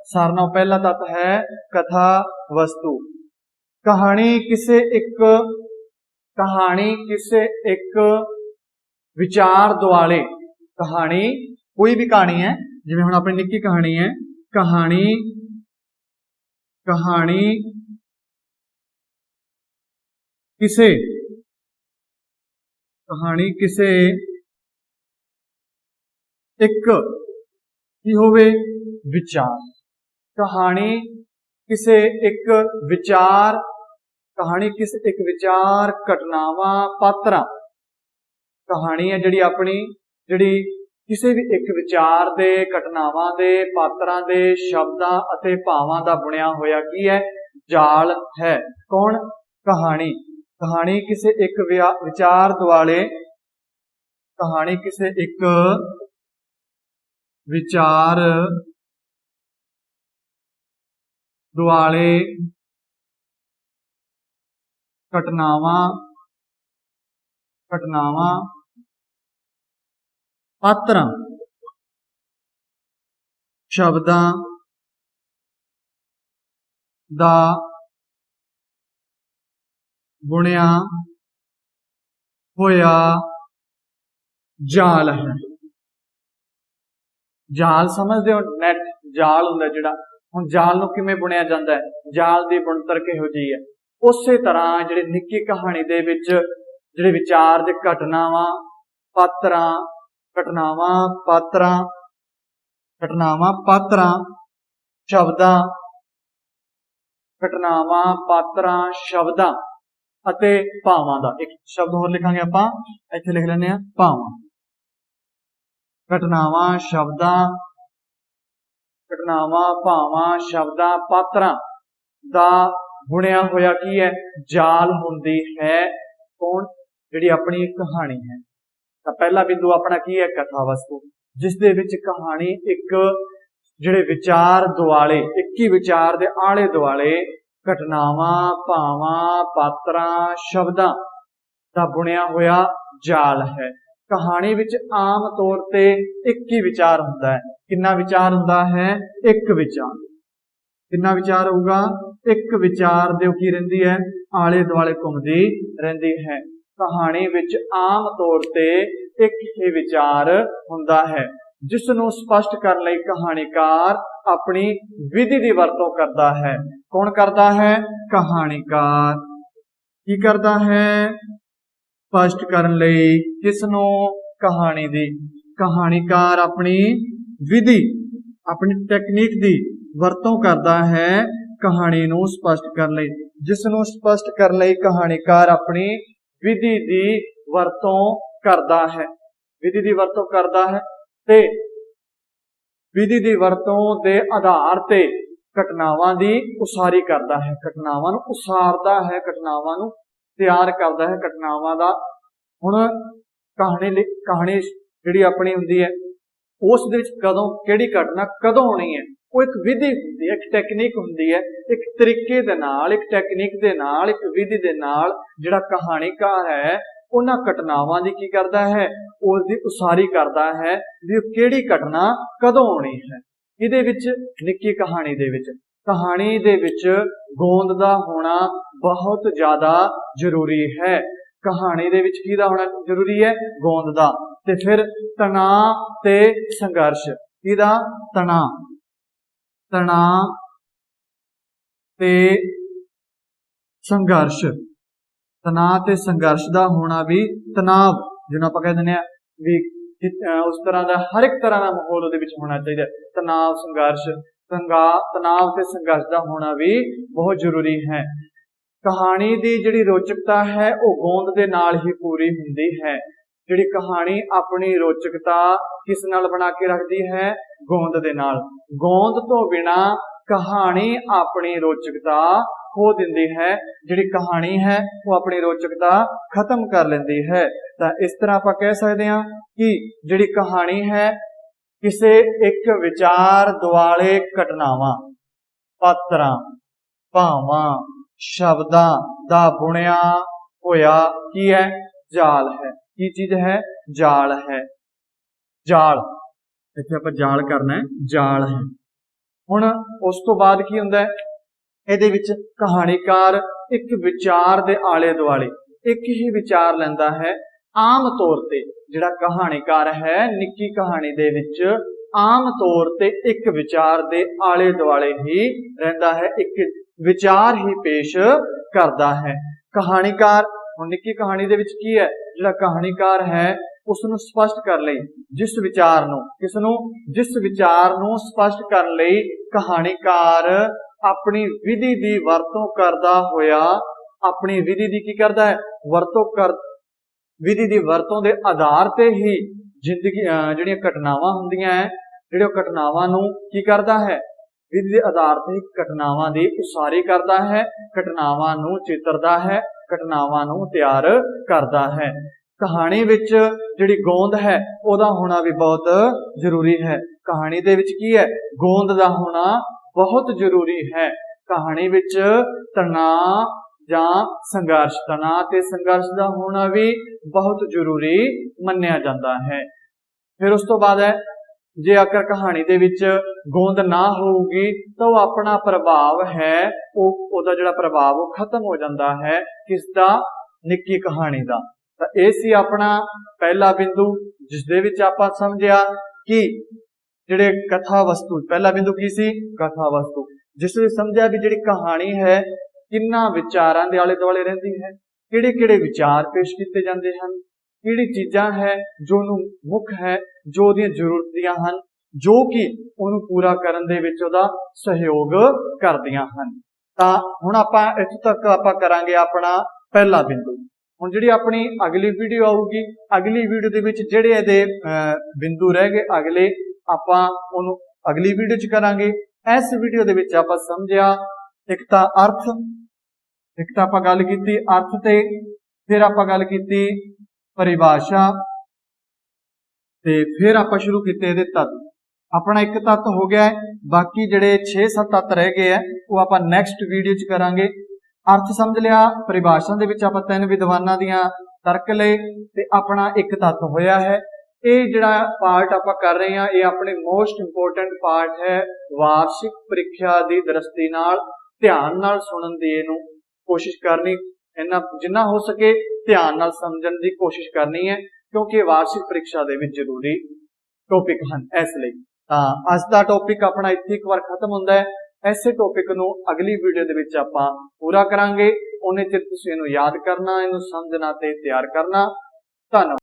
ਸਾਰਿਆਂ ਨਾਲੋਂ ਪਹਿਲਾ ਤੱਤ ਹੈ ਕਥਾ ਵਸਤੂ। ਕਹਾਣੀ ਕਿਸੇ ਇੱਕ ਵਿਚਾਰ ਦੁਆਲੇ, ਕਹਾਣੀ ਕੋਈ ਵੀ ਕਹਾਣੀ ਹੈ, ਜਿਵੇਂ ਹੁਣ ਆਪਣੀ ਨਿੱਕੀ ਕਹਾਣੀ ਹੈ, ਕਹਾਣੀ ਕਿਸੇ ਇੱਕ ਕੀ ਹੋਵੇ ਵਿਚਾਰ, ਕਹਾਣੀ ਕਿਸੇ ਇੱਕ ਵਿਚਾਰ ਘਟਨਾਵਾਂ ਪਾਤਰਾਂ, ਕਹਾਣੀ ਹੈ ਜਿਹੜੀ ਆਪਣੀ ਜਿਹੜੀ ਕਿਸੇ ਵੀ ਇੱਕ ਵਿਚਾਰ ਦੇ ਘਟਨਾਵਾਂ ਦੇ ਪਾਤਰਾਂ ਦੇ ਸ਼ਬਦਾਂ ਅਤੇ ਭਾਵਾਂ ਦਾ ਬੁਣਿਆ ਹੋਇਆ ਕੀ ਹੈ ਜਾਲ ਹੈ। ਕੌਣ? ਕਹਾਣੀ। ਕਹਾਣੀ ਕਿਸੇ ਇੱਕ ਵਿਚਾਰ ਦੁਆਲੇ, ਕਹਾਣੀ ਕਿਸੇ ਇੱਕ ਵਿਚਾਰ ਦੁਆਲੇ ਘਟਨਾਵਾਂ ਪਾਤਰਾਂ ਸ਼ਬਦਾਂ ਦਾ ਬੁਣਿਆ ਹੋਇਆ ਜਾਲ ਹੈ। ਜਾਲ ਸਮਝਦੇ ਹੋ? ਨੈਟ ਜਾਲ ਹੁੰਦਾ ਜਿਹੜਾ, ਹੁਣ ਜਾਲ ਨੂੰ ਕਿਵੇਂ ਬੁਣਿਆ ਜਾਂਦਾ ਹੈ, ਜਾਲ ਦੀ ਬਣਤਰ ਕਿਹੋ ਜਿਹੀ ਹੈ, ਉਸੇ ਤਰ੍ਹਾਂ ਜਿਹੜੇ ਨਿੱਕੀ ਕਹਾਣੀ ਦੇ ਵਿੱਚ ਜਿਹੜੇ ਵਿਚਾਰ ਦੇ ਘਟਨਾਵਾਂ ਸ਼ਬਦਾਂ ਅਤੇ ਭਾਵਾਂ ਦਾ, ਇੱਕ ਸ਼ਬਦ ਹੋਰ ਲਿਖਾਂਗੇ ਆਪਾਂ, ਇੱਥੇ ਲਿਖ ਲੈਂਦੇ ਹਾਂ ਭਾਵਾਂ। ਘਟਨਾਵਾਂ ਭਾਵਾਂ ਸ਼ਬਦਾਂ ਪਾਤਰਾਂ ਦਾ ਬੁਣਿਆ ਹੋਇਆ ਕੀ ਹੈ ਜਾਲ ਹੁੰਦੀ ਹੈ। ਕੌਣ? ਜਿਹੜੀ ਆਪਣੀ ਕਹਾਣੀ ਹੈ। ਤਾਂ ਪਹਿਲਾ ਬਿੰਦੂ ਆਪਣਾ ਕੀ ਹੈ ਕਥਾ ਵਸਤੂ, ਜਿਸ ਦੇ ਵਿੱਚ ਕਹਾਣੀ ਇੱਕ ਜਿਹੜੇ ਵਿਚਾਰ ਦੁਆਲੇ, ਇੱਕ ਹੀ ਵਿਚਾਰ ਦੇ ਆਲੇ ਦੁਆਲੇ ਘਟਨਾਵਾਂ ਭਾਵਾਂ ਪਾਤਰਾਂ ਸ਼ਬਦਾਂ ਦਾ ਬੁਣਿਆ ਹੋਇਆ ਜਾਲ ਹੈ। ਕਹਾਣੀ ਵਿੱਚ ਆਮ ਤੌਰ ਤੇ ਇੱਕ ਹੀ ਵਿਚਾਰ ਹੁੰਦਾ ਹੈ। ਕਿੰਨਾ ਵਿਚਾਰ ਹੁੰਦਾ ਹੈ? ਇੱਕ ਵਿਚਾਰ। ਕਿੰਨਾ ਵਿਚਾਰ ਹੋਊਗਾ? ਇੱਕ ਵਿਚਾਰ ਦੇ ਕੀ ਰਹਿੰਦੀ ਹੈ ਆਲੇ ਦੁਆਲੇ ਘੁੰਮਦੀ ਰਹਿੰਦੀ ਹੈ। ਕਹਾਣੀ ਵਿੱਚ ਆਮ ਤੌਰ ਤੇ ਇੱਕ ਹੀ ਵਿਚਾਰ ਹੁੰਦਾ ਹੈ, ਜਿਸ ਨੂੰ ਸਪਸ਼ਟ ਕਰਨ ਲਈ ਕਹਾਣੀਕਾਰ ਆਪਣੀ ਵਿਧੀ ਦੀ ਵਰਤੋਂ ਕਰਦਾ ਹੈ। ਕੌਣ ਕਰਦਾ ਹੈ? ਕਹਾਣੀਕਾਰ। ਕੀ ਕਰਦਾ ਹੈ? ਸਪਸ਼ਟ ਕਰਨ ਲਈ ਕਿਸ ਨੂੰ? ਕਹਾਣੀ ਦੀ। ਕਹਾਣੀਕਾਰ ਆਪਣੀ ਵਿਧੀ, ਆਪਣੀ ਟੈਕਨੀਕ ਦੀ ਵਰਤੋਂ ਕਰਦਾ ਹੈ ਕਹਾਣੀ ਨੂੰ ਸਪਸ਼ਟ ਕਰਨ ਲਈ। ਜਿਸ ਨੂੰ ਸਪਸ਼ਟ ਕਰਨ ਲਈ ਕਹਾਣੀਕਾਰ ਆਪਣੀ ਵਿਧੀ ਦੀ ਵਰਤੋਂ ਕਰਦਾ ਹੈ, ਵਿਧੀ ਦੀ ਵਰਤੋਂ ਕਰਦਾ ਹੈ ਤੇ ਵਿਧੀ ਦੀ ਵਰਤੋਂ ਦੇ ਆਧਾਰ ਤੇ ਘਟਨਾਵਾਂ ਦੀ ਉਸਾਰੀ ਕਰਦਾ ਹੈ, ਘਟਨਾਵਾਂ ਨੂੰ ਉਸਾਰਦਾ ਹੈ, ਘਟਨਾਵਾਂ ਨੂੰ ਤਿਆਰ ਕਰਦਾ ਹੈ, ਘਟਨਾਵਾਂ ਦਾ। ਹੁਣ ਕਹਾਣੀ ਜਿਹੜੀ ਆਪਣੀ ਹੁੰਦੀ ਹੈ ਉਸ ਦੇ ਵਿੱਚ ਕਦੋਂ ਕਿਹੜੀ ਘਟਨਾ ਕਦੋਂ ਹੋਣੀ ਹੈ, ਉਹ ਇੱਕ ਵਿਧੀ ਹੁੰਦੀ ਹੈ, ਇੱਕ ਟੈਕਨੀਕ ਹੁੰਦੀ ਹੈ, ਇੱਕ ਤਰੀਕੇ ਦੇ ਨਾਲ, ਇੱਕ ਟੈਕਨੀਕ ਦੇ ਨਾਲ, ਇੱਕ ਵਿਧੀ ਦੇ ਨਾਲ ਜਿਹੜਾ ਕਹਾਣੀਕਾਰ ਹੈ ਉਹਨਾਂ ਘਟਨਾਵਾਂ ਦੀ ਕੀ ਕਰਦਾ ਹੈ, ਉਸ ਦੀ ਉਸਾਰੀ ਕਰਦਾ ਹੈ ਵੀ ਉਹ ਕਿਹੜੀ ਘਟਨਾ ਕਦੋਂ ਹੋਣੀ ਹੈ। ਇਹਦੇ ਵਿੱਚ ਨਿੱਕੀ ਕਹਾਣੀ ਦੇ ਵਿੱਚ ਗੋਂਦ ਦਾ ਹੋਣਾ ਬਹੁਤ ਜ਼ਿਆਦਾ ਜ਼ਰੂਰੀ ਹੈ। ਕਹਾਣੀ ਦੇ ਵਿੱਚ ਕਿਹਦਾ ਹੋਣਾ ਜ਼ਰੂਰੀ ਹੈ, ਗੋਂਦ ਦਾ। ਤੇ ਫਿਰ ਤਣਾਅ ਤੇ ਸੰਘਰਸ਼, ਕਿਹਦਾ, ਤਣਾਅ ਤੇ ਸੰਘਰਸ਼, ਤਣਾਅ ਤੇ ਸੰਘਰਸ਼ ਦਾ ਹੋਣਾ ਵੀ, ਤਣਾਵ ਜਿਹਨੂੰ ਆਪਾਂ ਕਹਿ ਦਿੰਦੇ ਆ ਵੀ ਉਸ ਤਰ੍ਹਾਂ ਦਾ ਹਰ ਇੱਕ ਤਰ੍ਹਾਂ ਦਾ ਮਾਹੌਲ ਉਹਦੇ ਵਿੱਚ ਹੋਣਾ ਚਾਹੀਦਾ। ਤਣਾਅ ਸੰਘਰਸ਼, ਤਣਾਵ ਤੇ ਸੰਘਰਸ਼ ਦਾ ਹੋਣਾ ਵੀ ਬਹੁਤ ਜ਼ਰੂਰੀ ਹੈ। ਕਹਾਣੀ ਦੀ ਜਿਹੜੀ ਰੋਚਕਤਾ ਹੈ ਉਹ ਗੋਂਦ ਦੇ ਨਾਲ ਹੀ ਪੂਰੀ ਹੁੰਦੀ ਹੈ। ਜਿਹੜੀ ਕਹਾਣੀ ਆਪਣੀ ਰੋਚਕਤਾ ਕਿਸ ਨਾਲ ਬਣਾ ਕੇ ਰੱਖਦੀ ਹੈ, ਗੋਂਦ ਦੇ ਨਾਲ। ਗੋਂਦ ਤੋਂ ਬਿਨਾ ਕਹਾਣੀ ਆਪਣੀ ਰੋਚਕਤਾ ਖੋ ਦਿੰਦੀ ਹੈ, ਜਿਹੜੀ ਕਹਾਣੀ ਹੈ ਉਹ ਆਪਣੀ ਰੋਚਕਤਾ ਖਤਮ ਕਰ ਲੈਂਦੀ ਹੈ। ਤਾਂ ਇਸ ਤਰ੍ਹਾਂ ਆਪਾਂ ਕਹਿ ਸਕਦੇ ਹਾਂ ਕਿ ਜਿਹੜੀ ਕਹਾਣੀ ਹੈ ਕਿਸੇ ਇੱਕ ਵਿਚਾਰ ਦੁਆਲੇ ਘਟਨਾਵਾਂ, ਪਾਤਰਾਂ, ਭਾਵਾਂ, ਸ਼ਬਦਾਂ ਦਾ ਬੁਣਿਆ ਹੋਇਆ ਕੀ ਹੈ, ਜਾਲ ਹੈ। ਕੀ ਚੀਜ਼ ਹੈ, ਜਾਲ ਹੈ। ਜਾਲ, ਇੱਥੇ ਆਪਾਂ ਜਾਲ ਕਰਨਾ ਹੈ, ਜਾਲ ਹੈ। ਹੁਣ ਉਸ ਤੋਂ ਬਾਅਦ ਕੀ ਹੁੰਦਾ ਹੈ, ਇਹਦੇ ਵਿੱਚ ਕਹਾਣੀਕਾਰ ਇੱਕ ਵਿਚਾਰ ਦੇ ਆਲੇ ਦੁਆਲੇ ਇੱਕ ਹੀ ਵਿਚਾਰ ਲੈਂਦਾ ਹੈ। ਆਮ ਤੌਰ ਤੇ ਜਿਹੜਾ ਕਹਾਣੀਕਾਰ ਹੈ ਨਿੱਕੀ ਕਹਾਣੀ ਦੇ ਵਿੱਚ ਆਮ ਤੌਰ ਤੇ ਇੱਕ ਵਿਚਾਰ ਦੇ ਆਲੇ ਦੁਆਲੇ ਹੀ ਰਹਿੰਦਾ ਹੈ, ਇੱਕ ਵਿਚਾਰ ਹੀ ਪੇਸ਼ ਕਰਦਾ ਹੈ ਕਹਾਣੀਕਾਰ। ਹੁਣ ਨਿੱਕੀ ਕਹਾਣੀ ਦੇ ਵਿੱਚ ਕੀ ਹੈ, ਜਿਹੜਾ ਕਹਾਣੀਕਾਰ ਹੈ ਉਸ ਨੂੰ ਸਪਸ਼ਟ ਕਰਨ ਲਈ ਜਿਸ ਵਿਚਾਰ ਨੂੰ ਸਪਸ਼ਟ ਕਰਨ ਲਈ ਕਹਾਣੀਕਾਰ ਆਪਣੀ ਵਿਧੀ ਦੀ ਵਰਤੋਂ ਕਰਦਾ ਹੋਇਆ, ਆਪਣੀ ਵਿਧੀ ਦੀ ਕੀ ਕਰਦਾ ਹੈ, ਵਿਧੀ ਦੀ ਵਰਤੋਂ ਦੇ ਆਧਾਰ ਤੇ ਹੀ ਜਿਹੜੀਆਂ ਘਟਨਾਵਾਂ ਹੁੰਦੀਆਂ ਹੈ, ਜਿਹੜੇ ਘਟਨਾਵਾਂ ਨੂੰ ਕੀ ਕਰਦਾ ਹੈ, ਵਿਧੀ ਦੇ ਆਧਾਰ ਤੇ ਘਟਨਾਵਾਂ ਦੀ ਉਸਾਰੀ ਕਰਦਾ ਹੈ, ਘਟਨਾਵਾਂ ਨੂੰ ਚਿੱਤਰਦਾ ਹੈ, ਘਟਨਾਵਾਂ ਨੂੰ ਤਿਆਰ ਕਰਦਾ ਹੈ। ਕਹਾਣੀ ਵਿੱਚ ਜਿਹੜੀ ਗੋਂਦ ਹੈ ਉਹਦਾ ਹੋਣਾ ਵੀ ਬਹੁਤ ਜ਼ਰੂਰੀ ਹੈ। ਕਹਾਣੀ ਦੇ ਵਿੱਚ ਕੀ ਹੈ, ਗੋਂਦ ਦਾ ਹੋਣਾ ਬਹੁਤ ਜ਼ਰੂਰੀ ਹੈ। ਕਹਾਣੀ ਵਿੱਚ ਤਣਾਅ ਜਾਂ ਸੰਘਰਸ਼, ਤਣਾਅ ਤੇ ਸੰਘਰਸ਼ ਦਾ ਹੋਣਾ ਵੀ ਬਹੁਤ ਜ਼ਰੂਰੀ ਮੰਨਿਆ ਜਾਂਦਾ ਹੈ। ਫਿਰ ਉਸ ਤੋਂ ਬਾਅਦ ਹੈ, ਜੇ ਅਗਰ ਕਹਾਣੀ ਦੇ ਵਿੱਚ ਗੋਂਦ ਨਾ ਹੋਊਗੀ ਤਾਂ ਉਹ ਆਪਣਾ ਪ੍ਰਭਾਵ ਹੈ, ਉਹਦਾ ਜਿਹੜਾ ਪ੍ਰਭਾਵ ਉਹ ਖਤਮ ਹੋ ਜਾਂਦਾ ਹੈ। ਕਿਸ ਦਾ, ਨਿੱਕੀ ਕਹਾਣੀ ਦਾ। ਤਾਂ ਇਹ ਸੀ ਆਪਣਾ ਪਹਿਲਾ ਬਿੰਦੂ, ਜਿਸ ਦੇ ਵਿੱਚ ਆਪਾਂ ਸਮਝਿਆ ਕਿ ਜਿਹੜੇ ਕਥਾ ਵਸਤੂ, ਪਹਿਲਾ ਬਿੰਦੂ ਕੀ ਸੀ, ਕਥਾ ਵਸਤੂ, ਜਿਸ ਵਿੱਚ ਸਮਝਿਆ ਵੀ ਜਿਹੜੀ ਕਹਾਣੀ ਹੈ ਕਿੰਨਾ ਵਿਚਾਰਾਂ ਦੇ ਆਲੇ ਦੁਆਲੇ ਰਹਿੰਦੀ ਹੈ, ਕਿਹੜੇ ਕਿਹੜੇ ਵਿਚਾਰ ਪੇਸ਼ ਕੀਤੇ ਜਾਂਦੇ ਹਨ, ਕਿਹੜੀ ਚੀਜ਼ਾਂ ਹੈ ਜੋ ਉਹਨੂੰ ਮੁੱਖ ਹੈ, ਜੋ ਉਹਦੀਆਂ ਜ਼ਰੂਰਤਾਂ ਹਨ, ਜੋ ਕਿ ਉਹਨੂੰ ਪੂਰਾ ਕਰਨ ਦੇ ਵਿੱਚ ਉਹਦਾ ਸਹਿਯੋਗ ਕਰਦੀਆਂ ਹਨ। ਤਾਂ ਹੁਣ ਆਪਾਂ ਇੱਥੇ ਤੱਕ ਆਪਾਂ ਕਰਾਂਗੇ ਆਪਣਾ ਪਹਿਲਾ ਬਿੰਦੂ। ਹੁਣ ਜਿਹੜੀ ਆਪਣੀ ਅਗਲੀ ਵੀਡੀਓ ਆਊਗੀ, ਅਗਲੀ ਵੀਡੀਓ ਦੇ ਵਿੱਚ ਜਿਹੜੇ ਇਹਦੇ ਬਿੰਦੂ ਰਹਿ ਗਏ ਅਗਲੇ, ਆਪਾਂ ਉਹਨੂੰ ਅਗਲੀ ਵੀਡੀਓ 'ਚ ਕਰਾਂਗੇ। ਇਸ ਵੀਡੀਓ ਦੇ ਵਿੱਚ ਆਪਾਂ ਸਮਝਿਆ ਇੱਕ ਤਾਂ ਅਰਥ, ਇੱਕ ਤਾਂ ਆਪਾਂ ਗੱਲ ਕੀਤੀ ਅਰਥ ਤੇ, ਫਿਰ ਆਪਾਂ ਗੱਲ ਕੀਤੀ ਪਰਿਭਾਸ਼ਾ, ਤੇ ਫਿਰ ਆਪਾਂ ਸ਼ੁਰੂ ਕੀਤੇ ਇਹਦੇ ਤੱਤ। ਆਪਣਾ ਇੱਕ ਤੱਤ ਹੋ ਗਿਆ ਹੈ, ਬਾਕੀ ਜਿਹੜੇ 6-7 ਤੱਤ ਰਹਿ ਗਏ ਹੈ ਉਹ ਆਪਾਂ ਨੈਕਸਟ ਵੀਡੀਓ 'ਚ ਕਰਾਂਗੇ। ਅਰਥ ਸਮਝ ਲਿਆ, ਪਰਿਭਾਸ਼ਾ ਦੇ ਵਿੱਚ ਆਪਾਂ 3 ਵਿਦਵਾਨਾਂ ਦੀਆਂ ਤਰਕ ਲਏ ਤੇ ਆਪਣਾ ਇੱਕ ਤੱਤ ਹੋਇਆ ਹੈ। ਇਹ ਜਿਹੜਾ ਪਾਰਟ ਆਪਾਂ ਕਰ ਰਹੇ ਹਾਂ ਇਹ ਆਪਣੇ ਮੋਸਟ ਇੰਪੋਰਟੈਂਟ ਪਾਰਟ ਹੈ। ਵਾਰਸ਼ਿਕ ਪ੍ਰੀਖਿਆ ਦੀ ਦ੍ਰਿਸ਼ਟੀ ਨਾਲ ਧਿਆਨ ਨਾਲ ਸੁਣਨ ਦੀ ਇਹਨੂੰ ਕੋਸ਼ਿਸ਼ ਕਰਨੀ, ਇਹਨਾਂ ਜਿੰਨਾ ਹੋ ਸਕੇ ਧਿਆਨ ਨਾਲ ਸਮਝਣ ਦੀ ਕੋਸ਼ਿਸ਼ ਕਰਨੀ ਹੈ, ਕਿਉਂਕਿ ਵਾਰਸ਼ਿਕ ਪ੍ਰੀਖਿਆ ਦੇ ਵਿੱਚ ਜ਼ਰੂਰੀ ਟੌਪਿਕ ਹਨ। ਇਸ ਲਈ ਤਾਂ ਅੱਜ ਦਾ ਟੌਪਿਕ ਆਪਣਾ ਇੱਥੇ ਇੱਕ ਵਾਰ ਖਤਮ ਹੁੰਦਾ ਹੈ। ਐਸੇ ਟੌਪਿਕ ਨੂੰ ਅਗਲੀ ਵੀਡੀਓ ਦੇ ਵਿੱਚ ਆਪਾਂ ਪੂਰਾ ਕਰਾਂਗੇ। ਉਹਨੇ ਚਿਰ ਤੁਸੀਂ ਇਹਨੂੰ ਯਾਦ ਕਰਨਾ, ਇਹਨੂੰ ਸਮਝਣਾ ਤੇ ਤਿਆਰ ਕਰਨਾ। ਧੰਨਵਾਦ।